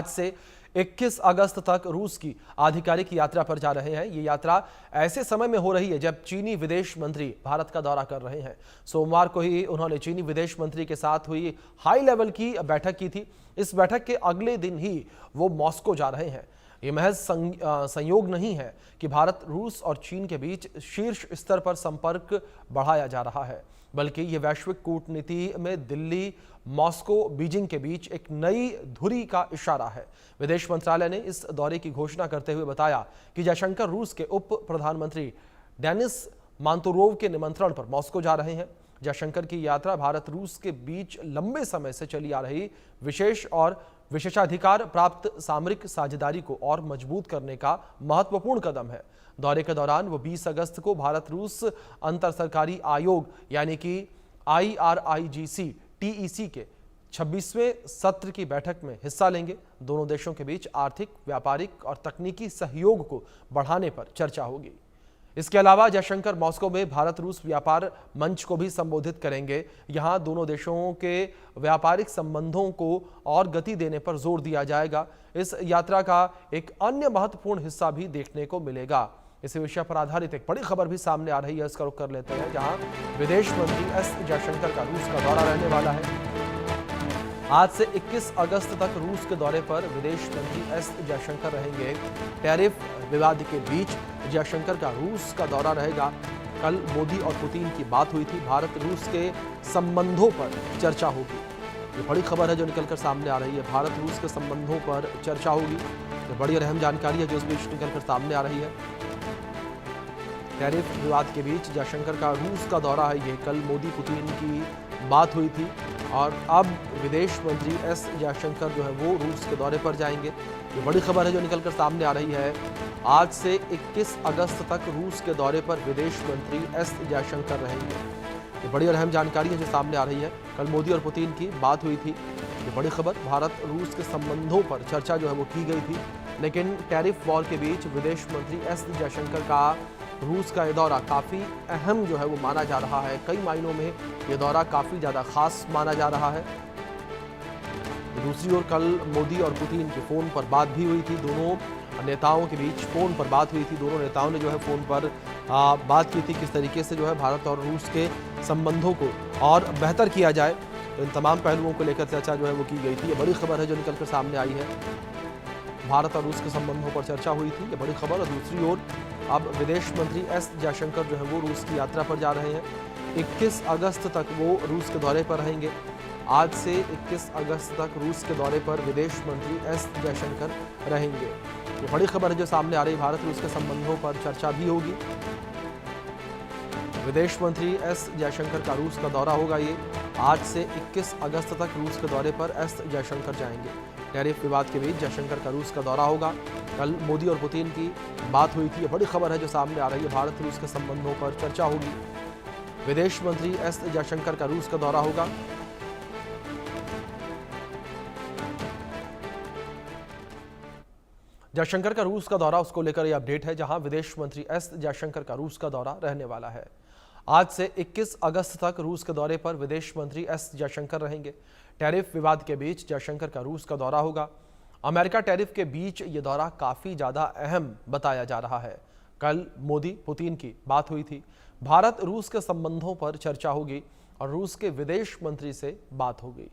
आज से 21 अगस्त तक रूस की आधिकारिक यात्रा पर जा रहे हैं। ये यात्रा ऐसे समय में हो रही है जब चीनी विदेश मंत्री भारत का दौरा कर रहे हैं। सोमवार को ही उन्होंने चीनी विदेश मंत्री के साथ हुई हाई लेवल की बैठक की थी। इस बैठक के अगले दिन ही वो मॉस्को जा रहे हैं। ये महज संयोग नहीं है कि भारत, रूस और चीन के बीच शीर्ष स्तर पर संपर्क बढ़ाया जा रहा है, बल्कि ये वैश्विक कूटनीति में दिल्ली, मॉस्को, बीजिंग के बीच एक नई धुरी का इशारा है। विदेश मंत्रालय ने इस दौरे की घोषणा करते हुए बताया कि जयशंकर रूस के उप प्रधानमंत्री डेनिस मांतुरोव के निमंत्रण पर मॉस्को जा रहे हैं। जयशंकर की यात्रा भारत रूस के बीच लंबे समय से चली आ रही विशेष और विशेषाधिकार प्राप्त सामरिक साझेदारी को और मजबूत करने का महत्वपूर्ण कदम है। दौरे के दौरान वो 20 अगस्त को भारत रूस अंतर सरकारी आयोग यानी कि IRIGC TEC के 26वें सत्र की बैठक में हिस्सा लेंगे। दोनों देशों के बीच आर्थिक, व्यापारिक और तकनीकी सहयोग को बढ़ाने पर चर्चा होगी। इसके अलावा जयशंकर मॉस्को में भारत रूस व्यापार मंच को भी संबोधित करेंगे। यहां दोनों देशों के व्यापारिक संबंधों को और गति देने पर जोर दिया जाएगा। इस यात्रा का एक अन्य महत्वपूर्ण हिस्सा भी देखने को मिलेगा। इसी विषय पर आधारित एक बड़ी खबर भी सामने आ रही है, इसका रुख कर लेते हैं, जहां विदेश मंत्री एस जयशंकर का रूस का दौरा रहने वाला है। आज से 21 अगस्त तक रूस के दौरे पर विदेश मंत्री एस जयशंकर रहेंगे। टैरिफ विवाद के बीच जयशंकर का रूस का दौरा रहेगा। कल मोदी और पुतिन की बात हुई थी। भारत रूस के संबंधों पर चर्चा होगी। ये बड़ी खबर है जो निकलकर सामने आ रही है। भारत रूस के संबंधों पर चर्चा होगी। ये बड़ी और अहम जानकारी है जो इस बीच निकलकर सामने आ रही है। टैरिफ विवाद के बीच जयशंकर का रूस का दौरा है। ये कल मोदी पुतिन की बात हुई थी और अब विदेश मंत्री एस जयशंकर जो है वो रूस के दौरे पर जाएंगे। ये बड़ी खबर है जो निकलकर सामने आ रही है। आज से 21 अगस्त तक रूस के दौरे पर विदेश मंत्री एस जयशंकर रहेंगे। ये बड़ी और अहम जानकारी है जो सामने आ रही है। कल मोदी और पुतिन की बात हुई थी। ये बड़ी खबर, भारत रूस के संबंधों पर चर्चा जो है वो की गई थी, लेकिन टैरिफ वॉर के बीच विदेश मंत्री एस जयशंकर का रूस का ये दौरा काफ़ी अहम जो है वो माना जा रहा है। कई मायनों में ये दौरा काफ़ी ज़्यादा खास माना जा रहा है। दूसरी ओर कल मोदी और पुतिन के फ़ोन पर बात भी हुई थी। दोनों नेताओं के बीच फ़ोन पर बात हुई थी। दोनों नेताओं ने जो है फ़ोन पर बात की थी किस तरीके से जो है भारत और रूस के संबंधों को और बेहतर किया जाए। तो इन तमाम पहलुओं को लेकर चर्चा जो है वो की गई थी। ये बड़ी खबर है जो निकल कर सामने आई है। भारत और रूस के संबंधों पर चर्चा हुई थी, ये बड़ी खबर। और दूसरी ओर अब विदेश मंत्री एस जयशंकर जो है वो रूस की यात्रा पर जा रहे हैं। 21 अगस्त तक वो रूस के दौरे पर रहेंगे। आज से 21 अगस्त तक रूस के दौरे पर विदेश मंत्री एस जयशंकर रहेंगे। ये बड़ी खबर है जो सामने आ रही। भारत रूस के संबंधों पर चर्चा भी होगी। विदेश मंत्री एस जयशंकर का रूस का दौरा होगा। ये आज से 21 अगस्त तक रूस के दौरे पर एस जयशंकर जाएंगे। टैरिफ विवाद के बीच जयशंकर का रूस का दौरा होगा। कल मोदी और पुतिन की बात हुई थी। ये बड़ी खबर है जो सामने आ रही है। भारत रूस के संबंधों पर चर्चा होगी। विदेश मंत्री एस जयशंकर का रूस का दौरा होगा। जयशंकर का रूस का दौरा, उसको लेकर यह अपडेट है, जहां विदेश मंत्री एस जयशंकर का रूस का दौरा रहने वाला है। आज से 21 अगस्त तक रूस के दौरे पर विदेश मंत्री एस जयशंकर रहेंगे। टैरिफ विवाद के बीच जयशंकर का रूस का दौरा होगा। अमेरिका टैरिफ के बीच ये दौरा काफ़ी ज़्यादा अहम बताया जा रहा है। कल मोदी पुतिन की बात हुई थी। भारत रूस के संबंधों पर चर्चा होगी और रूस के विदेश मंत्री से बात होगी।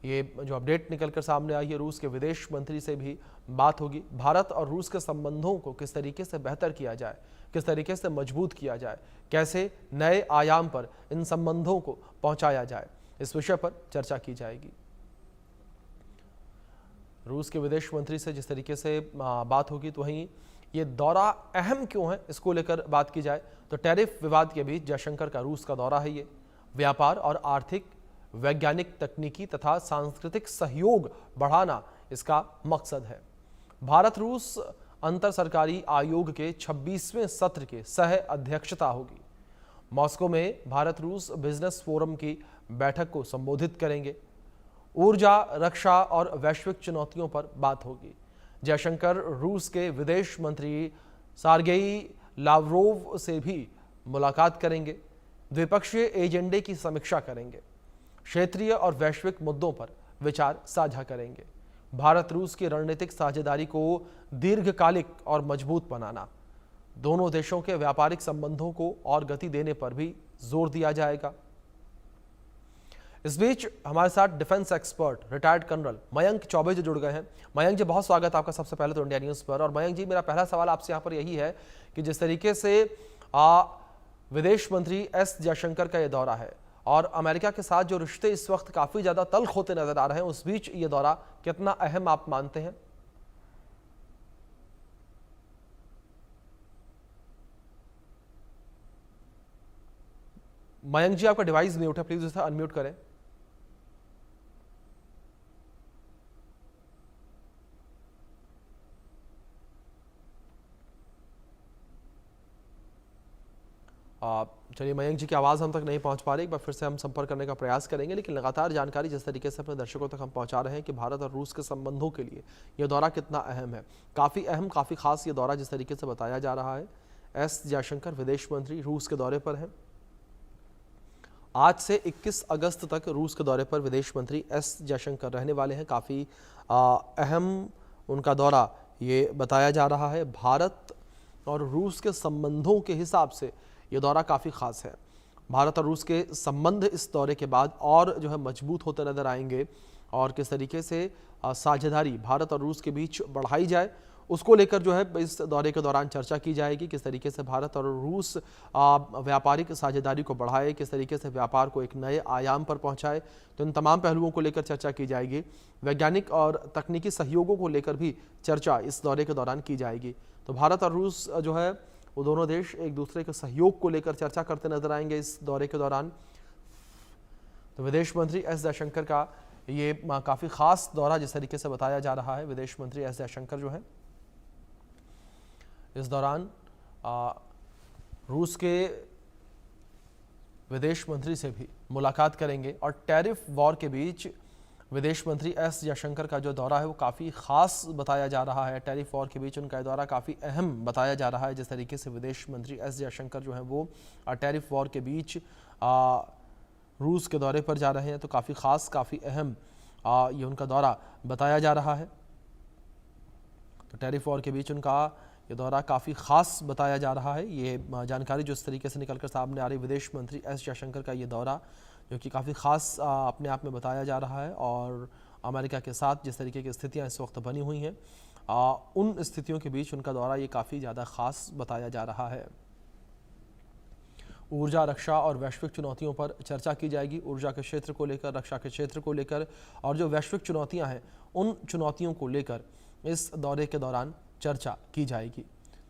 ये जो अपडेट निकल कर सामने आई है, रूस के विदेश मंत्री से भी बात होगी। भारत और रूस के संबंधों को किस तरीके से बेहतर किया जाए, किस तरीके से मजबूत किया जाए, कैसे नए आयाम पर इन संबंधों को पहुंचाया जाए, इस विषय पर चर्चा की जाएगी। रूस के विदेश मंत्री से जिस तरीके से बात होगी, तो वहीं ये दौरा अहम क्यों है, इसको लेकर बात की जाए तो टैरिफ विवाद के बीच जयशंकर का रूस का दौरा है। ये व्यापार और आर्थिक, वैज्ञानिक, तकनीकी तथा सांस्कृतिक सहयोग बढ़ाना इसका मकसद है। भारत रूस अंतर सरकारी आयोग के 26वें सत्र के सह अध्यक्षता होगी। मॉस्को में भारत रूस बिजनेस फोरम की बैठक को संबोधित करेंगे। ऊर्जा, रक्षा और वैश्विक चुनौतियों पर बात होगी। जयशंकर रूस के विदेश मंत्री सार्गेई लावरोव से भी मुलाकात करेंगे। द्विपक्षीय एजेंडे की समीक्षा करेंगे। क्षेत्रीय और वैश्विक मुद्दों पर विचार साझा करेंगे। भारत रूस की रणनीतिक साझेदारी को दीर्घकालिक और मजबूत बनाना, दोनों देशों के व्यापारिक संबंधों को और गति देने पर भी जोर दिया जाएगा। इस बीच हमारे साथ defence expert retired colonel Mayank Choubey ji जुड़ गए हैं। मयंक जी, बहुत स्वागत आपका सबसे पहले तो इंडिया न्यूज पर। और मयंक जी, मेरा पहला सवाल आपसे यहाँ पर यही है कि जिस तरीके से विदेश मंत्री एस जयशंकर का ये दौरा है और अमेरिका के साथ जो रिश्ते इस वक्त काफी ज्यादा तल्ख होते नजर आ रहे हैं, उस बीच ये दौरा कितना अहम आप मानते हैं? मयंक जी, आपका डिवाइस म्यूट है, प्लीज उसे अनम्यूट करें। चलिए, मयंक जी की आवाज़ हम तक नहीं पहुंच पा रही, एक बार फिर से हम संपर्क करने का प्रयास करेंगे। लेकिन लगातार जानकारी जिस तरीके से अपने दर्शकों तक हम पहुंचा रहे हैं कि भारत और रूस के संबंधों के लिए यह दौरा कितना अहम है, काफ़ी अहम, काफ़ी खास ये दौरा जिस तरीके से बताया जा रहा है। एस जयशंकर विदेश मंत्री रूस के दौरे पर हैं। आज से 21 अगस्त तक रूस के दौरे पर विदेश मंत्री एस जयशंकर रहने वाले हैं। काफ़ी अहम उनका दौरा ये बताया जा रहा है। भारत और रूस के संबंधों के हिसाब से ये दौरा काफ़ी ख़ास है। भारत और रूस के संबंध इस दौरे के बाद और जो है मजबूत होते नजर आएंगे और किस तरीके से साझेदारी भारत और रूस के बीच बढ़ाई जाए, उसको लेकर जो है इस दौरे के दौरान चर्चा की जाएगी। किस तरीके से भारत और रूस व्यापारिक साझेदारी को बढ़ाए, किस तरीके से व्यापार को एक नए आयाम पर पहुंचाए, तो इन तमाम पहलुओं को लेकर चर्चा की जाएगी। वैज्ञानिक और तकनीकी सहयोगों को लेकर भी चर्चा इस दौरे के दौरान की जाएगी। तो भारत और रूस जो है वो दोनों देश एक दूसरे के सहयोग को लेकर चर्चा करते नजर आएंगे इस दौरे के दौरान। तो विदेश मंत्री एस जयशंकर का ये काफ़ी खास दौरा जिस तरीके से बताया जा रहा है। विदेश मंत्री एस जयशंकर जो है इस दौरान रूस के विदेश मंत्री से भी मुलाकात करेंगे और टैरिफ वॉर के बीच विदेश मंत्री एस जयशंकर का जो दौरा है वो काफ़ी ख़ास बताया जा रहा है। टैरिफ वॉर के बीच उनका दौरा काफ़ी अहम बताया जा रहा है। जिस तरीके से विदेश मंत्री एस जयशंकर जो है वो टैरिफ वॉर के बीच रूस के दौरे पर जा रहे हैं, तो काफ़ी ख़ास, काफ़ी अहम ये उनका दौरा बताया जा रहा है। तो टैरिफ वॉर के बीच उनका ये दौरा काफ़ी ख़ास बताया जा रहा है। ये जानकारी जो इस तरीके से निकलकर सामने आ रही, विदेश मंत्री एस जयशंकर का ये दौरा जो कि काफ़ी ख़ास अपने आप में बताया जा रहा है। और अमेरिका के साथ जिस तरीके की स्थितियां इस वक्त बनी हुई हैं, उन स्थितियों के बीच उनका दौरा ये काफ़ी ज़्यादा ख़ास बताया जा रहा है। ऊर्जा, रक्षा और वैश्विक चुनौतियों पर चर्चा की जाएगी। ऊर्जा के क्षेत्र को लेकर, रक्षा के क्षेत्र को लेकर और जो वैश्विक चुनौतियाँ हैं उन चुनौतियों को लेकर इस दौरे के दौरान चर्चा की जाएगी।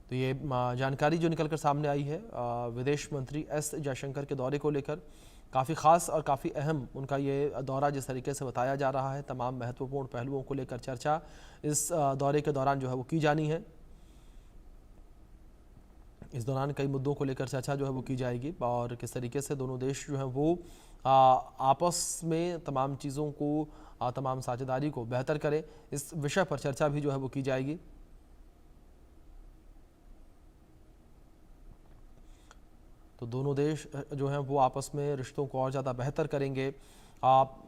तो ये जानकारी जो निकलकर सामने आई है विदेश मंत्री एस जयशंकर के दौरे को लेकर, काफ़ी ख़ास और काफ़ी अहम उनका ये दौरा जिस तरीके से बताया जा रहा है। तमाम महत्वपूर्ण पहलुओं को लेकर चर्चा इस दौरे के दौरान जो है वो की जानी है। इस दौरान कई मुद्दों को लेकर चर्चा जो है वो की जाएगी और किस तरीके से दोनों देश जो हैं वो आपस में तमाम चीज़ों को, तमाम साझेदारी को बेहतर करें, इस विषय पर चर्चा भी जो है वो की जाएगी। तो दोनों देश जो हैं वो आपस में रिश्तों को और ज़्यादा बेहतर करेंगे।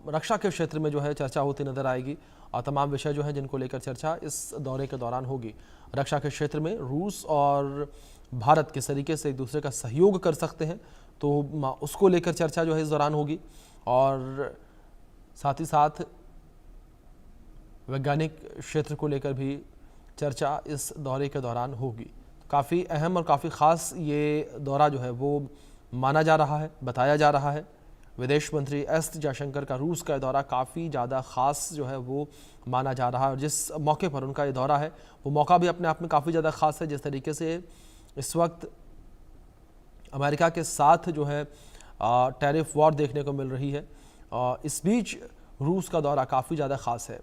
रक्षा के क्षेत्र में जो है चर्चा होती नज़र आएगी और तमाम विषय जो हैं जिनको लेकर चर्चा इस दौरे के दौरान होगी। रक्षा के क्षेत्र में रूस और भारत किस तरीके से एक दूसरे का सहयोग कर सकते हैं, तो उसको लेकर चर्चा जो है इस दौरान होगी। और साथ ही साथ वैज्ञानिक क्षेत्र को लेकर भी चर्चा इस दौरे के दौरान होगी। काफ़ी अहम और काफ़ी ख़ास ये दौरा जो है वो माना जा रहा है, बताया जा रहा है। विदेश मंत्री एस जयशंकर का रूस का दौरा काफ़ी ज़्यादा ख़ास जो है वो माना जा रहा है और जिस मौके पर उनका ये दौरा है वो मौका भी अपने आप में काफ़ी ज़्यादा ख़ास है। जिस तरीके से इस वक्त अमेरिका के साथ जो है टैरिफ वॉर देखने को मिल रही है, इस बीच रूस का दौरा काफ़ी ज़्यादा ख़ास है।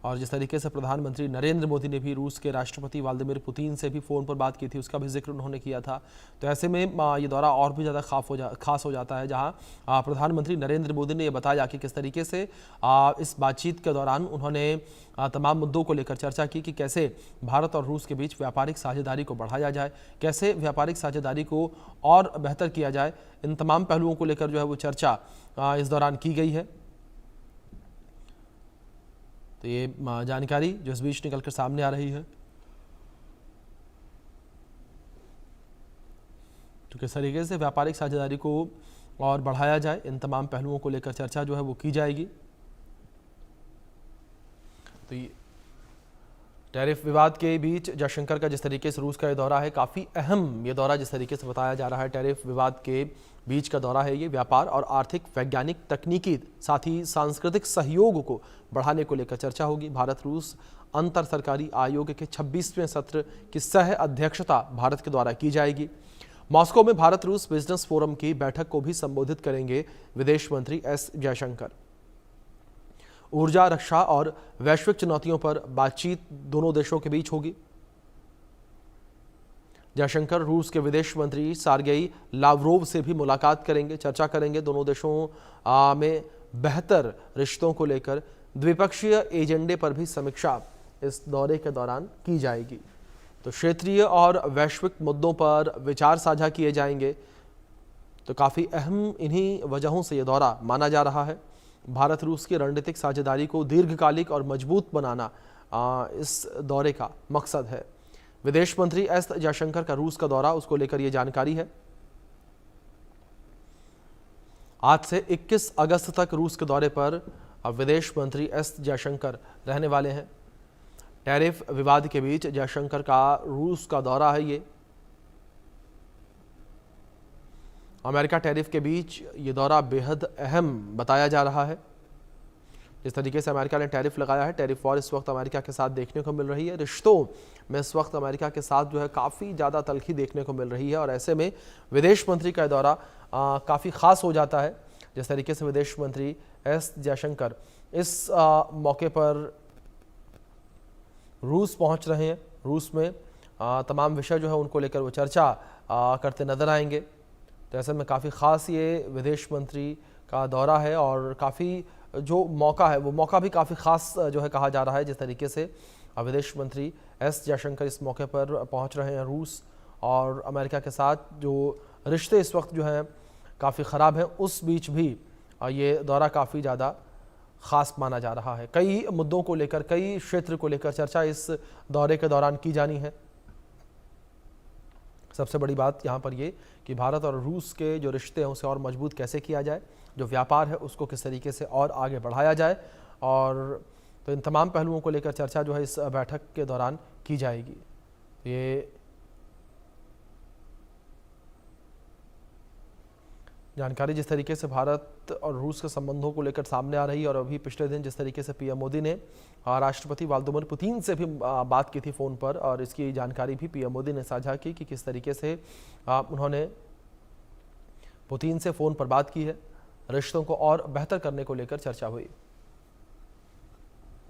और जिस तरीके से प्रधानमंत्री नरेंद्र मोदी ने भी रूस के राष्ट्रपति व्लादिमीर पुतिन से भी फ़ोन पर बात की थी, उसका भी जिक्र उन्होंने किया था। तो ऐसे में ये दौरा और भी ज़्यादा खास हो जाता है, जहां प्रधानमंत्री नरेंद्र मोदी ने ये बताया कि किस तरीके से इस बातचीत के दौरान उन्होंने तमाम मुद्दों को लेकर चर्चा की कि कैसे भारत और रूस के बीच व्यापारिक साझेदारी को बढ़ाया जाए, कैसे व्यापारिक साझेदारी को और बेहतर किया जाए। इन तमाम पहलुओं को लेकर जो है वो चर्चा इस दौरान की गई है। तो ये जानकारी जो इस बीच निकलकर सामने आ रही है तो किस तरीके से व्यापारिक साझेदारी को और बढ़ाया जाए, इन तमाम पहलुओं को लेकर चर्चा जो है वो की जाएगी। तो ये टैरिफ विवाद के बीच जयशंकर का जिस तरीके से रूस का ये दौरा है, काफ़ी अहम ये दौरा जिस तरीके से बताया जा रहा है, टैरिफ विवाद के बीच का दौरा है ये। व्यापार और आर्थिक, वैज्ञानिक, तकनीकी, साथ ही सांस्कृतिक सहयोग को बढ़ाने को लेकर चर्चा होगी। भारत रूस अंतर सरकारी आयोग के 26वें सत्र की सह अध्यक्षता भारत के द्वारा की जाएगी। मॉस्को में भारत रूस बिजनेस फोरम की बैठक को भी संबोधित करेंगे विदेश मंत्री एस जयशंकर। ऊर्जा, रक्षा और वैश्विक चुनौतियों पर बातचीत दोनों देशों के बीच होगी। जयशंकर रूस के विदेश मंत्री सार्गेई लावरोव से भी मुलाकात करेंगे, चर्चा करेंगे। दोनों देशों में बेहतर रिश्तों को लेकर द्विपक्षीय एजेंडे पर भी समीक्षा इस दौरे के दौरान की जाएगी। तो क्षेत्रीय और वैश्विक मुद्दों पर विचार साझा किए जाएंगे। तो काफ़ी अहम इन्हीं वजहों से ये दौरा माना जा रहा है। भारत रूस की रणनीतिक साझेदारी को दीर्घकालिक और मजबूत बनाना इस दौरे का मकसद है। विदेश मंत्री एस जयशंकर का रूस का दौरा, उसको लेकर ये जानकारी है। आज से 21 अगस्त तक रूस के दौरे पर विदेश मंत्री एस जयशंकर रहने वाले हैं। टैरिफ विवाद के बीच जयशंकर का रूस का दौरा है ये। अमेरिका टैरिफ के बीच ये दौरा बेहद अहम बताया जा रहा है। जिस तरीके से अमेरिका ने टैरिफ लगाया है, टैरिफ वॉर इस वक्त अमेरिका के साथ देखने को मिल रही है। रिश्तों में इस वक्त अमेरिका के साथ जो है काफ़ी ज़्यादा तल्खी देखने को मिल रही है और ऐसे में विदेश मंत्री का दौरा काफ़ी ख़ास हो जाता है। जिस तरीके से विदेश मंत्री एस जयशंकर इस मौके पर रूस पहुंच रहे हैं। रूस में तमाम विषय जो है उनको लेकर वो चर्चा करते नजर आएंगे। तो ऐसे में काफ़ी ख़ास ये विदेश मंत्री का दौरा है और काफ़ी जो मौका है वो मौका भी काफ़ी ख़ास जो है कहा जा रहा है। जिस तरीके से विदेश मंत्री एस जयशंकर इस मौके पर पहुंच रहे हैं रूस और अमेरिका के साथ जो रिश्ते इस वक्त जो हैं काफ़ी ख़राब हैं, उस बीच भी ये दौरा काफ़ी ज़्यादा ख़ास माना जा रहा है। कई मुद्दों को लेकर, कई क्षेत्र को लेकर चर्चा इस दौरे के दौरान की जानी है। सबसे बड़ी बात यहाँ पर ये कि भारत और रूस के जो रिश्ते हैं उसे और मजबूत कैसे किया जाए, जो व्यापार है उसको किस तरीके से और आगे बढ़ाया जाए, और तो इन तमाम पहलुओं को लेकर चर्चा जो है इस बैठक के दौरान की जाएगी। ये जानकारी जिस तरीके से भारत और रूस के संबंधों को लेकर सामने आ रही है और अभी पिछले दिन जिस तरीके से पीएम मोदी ने राष्ट्रपति व्लादिमीर पुतिन से भी बात की थी फ़ोन पर, और इसकी जानकारी भी पीएम मोदी ने साझा की कि किस तरीके से उन्होंने पुतिन से फ़ोन पर बात की है। रिश्तों को और बेहतर करने को लेकर चर्चा हुई।